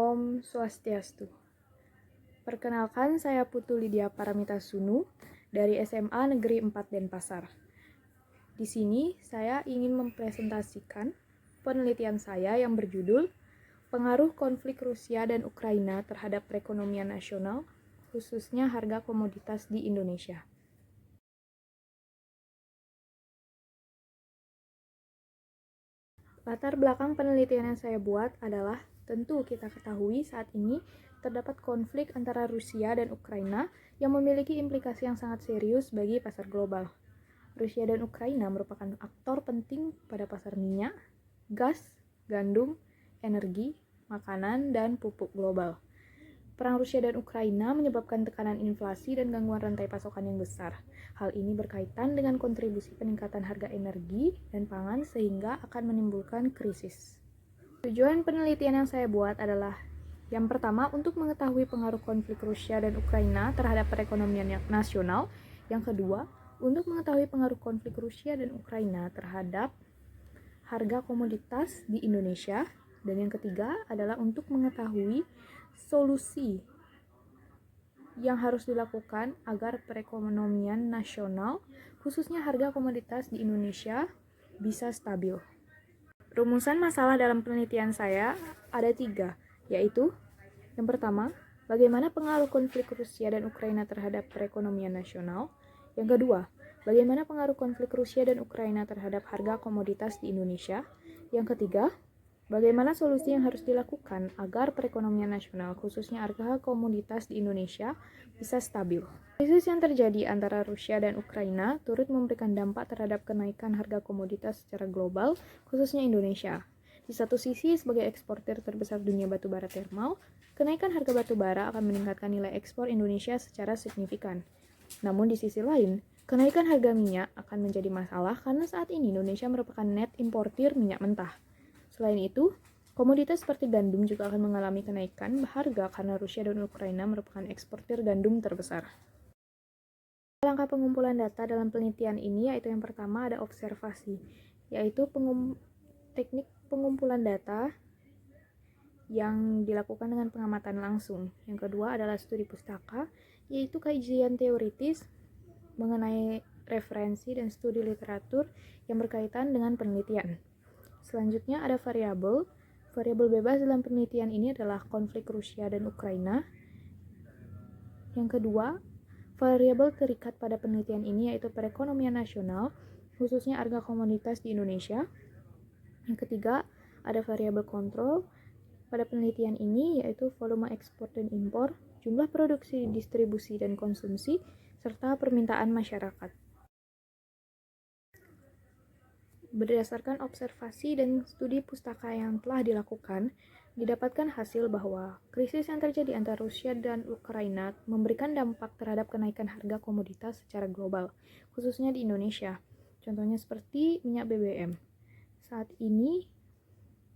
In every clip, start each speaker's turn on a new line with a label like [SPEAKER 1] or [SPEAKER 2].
[SPEAKER 1] Om Swastiastu. Perkenalkan, saya Putu Lydia Paramitasunu dari SMA Negeri 4 Denpasar. Di sini saya ingin mempresentasikan penelitian saya yang berjudul Pengaruh Konflik Rusia dan Ukraina terhadap Perekonomian Nasional, khususnya harga komoditas di Indonesia. Latar belakang penelitian yang saya buat adalah tentu kita ketahui saat ini terdapat konflik antara Rusia dan Ukraina yang memiliki implikasi yang sangat serius bagi pasar global. Rusia dan Ukraina merupakan aktor penting pada pasar minyak, gas, gandum, energi, makanan, dan pupuk global. Perang Rusia dan Ukraina menyebabkan tekanan inflasi dan gangguan rantai pasokan yang besar. Hal ini berkaitan dengan kontribusi peningkatan harga energi dan pangan sehingga akan menimbulkan krisis. Tujuan penelitian yang saya buat adalah yang pertama, untuk mengetahui pengaruh konflik Rusia dan Ukraina terhadap perekonomian nasional. Yang kedua, untuk mengetahui pengaruh konflik Rusia dan Ukraina terhadap harga komoditas di Indonesia. Dan yang ketiga adalah untuk mengetahui solusi yang harus dilakukan agar perekonomian nasional, khususnya harga komoditas di Indonesia, bisa stabil. Rumusan masalah dalam penelitian saya ada 3, yaitu yang pertama, bagaimana pengaruh konflik Rusia dan Ukraina terhadap perekonomian nasional. Yang kedua, bagaimana pengaruh konflik Rusia dan Ukraina terhadap harga komoditas di Indonesia. Yang ketiga, bagaimana solusi yang harus dilakukan agar perekonomian nasional, khususnya harga komoditas di Indonesia, bisa stabil. Krisis yang terjadi antara Rusia dan Ukraina turut memberikan dampak terhadap kenaikan harga komoditas secara global, khususnya Indonesia. Di satu sisi, sebagai eksportir terbesar dunia batubara termal, kenaikan harga batubara akan meningkatkan nilai ekspor Indonesia secara signifikan. Namun di sisi lain, kenaikan harga minyak akan menjadi masalah karena saat ini Indonesia merupakan net importir minyak mentah. Selain itu, komoditas seperti gandum juga akan mengalami kenaikan harga karena Rusia dan Ukraina merupakan eksportir gandum terbesar. Langkah pengumpulan data dalam penelitian ini yaitu yang pertama ada observasi, yaitu teknik pengumpulan data yang dilakukan dengan pengamatan langsung. Yang kedua adalah studi pustaka, yaitu kajian teoritis mengenai referensi dan studi literatur yang berkaitan dengan penelitian. Selanjutnya ada variabel. Variabel bebas dalam penelitian ini adalah konflik Rusia dan Ukraina. Yang kedua, variabel terikat pada penelitian ini yaitu perekonomian nasional, khususnya harga komoditas di Indonesia. Yang ketiga, ada variabel kontrol pada penelitian ini yaitu volume ekspor dan impor, jumlah produksi, distribusi, dan konsumsi, serta permintaan masyarakat. Berdasarkan observasi dan studi pustaka yang telah dilakukan, didapatkan hasil bahwa krisis yang terjadi antara Rusia dan Ukraina memberikan dampak terhadap kenaikan harga komoditas secara global, khususnya di Indonesia. Contohnya seperti minyak BBM. Saat ini,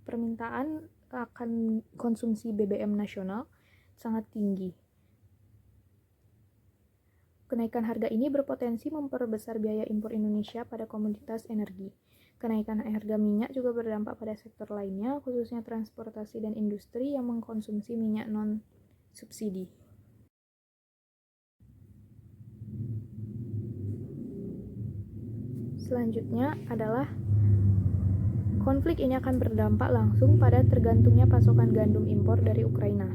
[SPEAKER 1] permintaan akan konsumsi BBM nasional sangat tinggi. Kenaikan harga ini berpotensi memperbesar biaya impor Indonesia pada komoditas energi. Kenaikan harga minyak juga berdampak pada sektor lainnya, khususnya transportasi dan industri yang mengkonsumsi minyak non-subsidi. Selanjutnya adalah konflik ini akan berdampak langsung pada tergantungnya pasokan gandum impor dari Ukraina.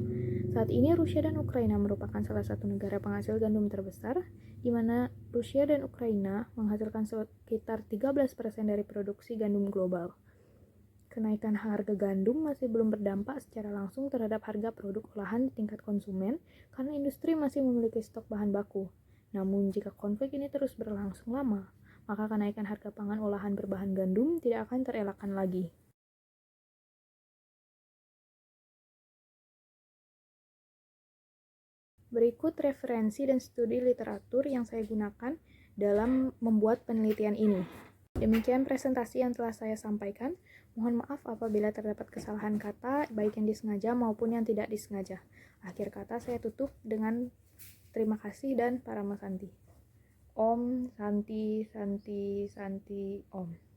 [SPEAKER 1] Saat ini Rusia dan Ukraina merupakan salah satu negara penghasil gandum terbesar, di mana Rusia dan Ukraina menghasilkan sekitar 13% dari produksi gandum global. Kenaikan harga gandum masih belum berdampak secara langsung terhadap harga produk olahan di tingkat konsumen karena industri masih memiliki stok bahan baku. Namun jika konflik ini terus berlangsung lama, maka kenaikan harga pangan olahan berbahan gandum tidak akan terelakkan lagi. Berikut referensi dan studi literatur yang saya gunakan dalam membuat penelitian ini. Demikian presentasi yang telah saya sampaikan. Mohon maaf apabila terdapat kesalahan kata, baik yang disengaja maupun yang tidak disengaja. Akhir kata saya tutup dengan terima kasih dan Paramasanti. Om Santi Santi Santi Om.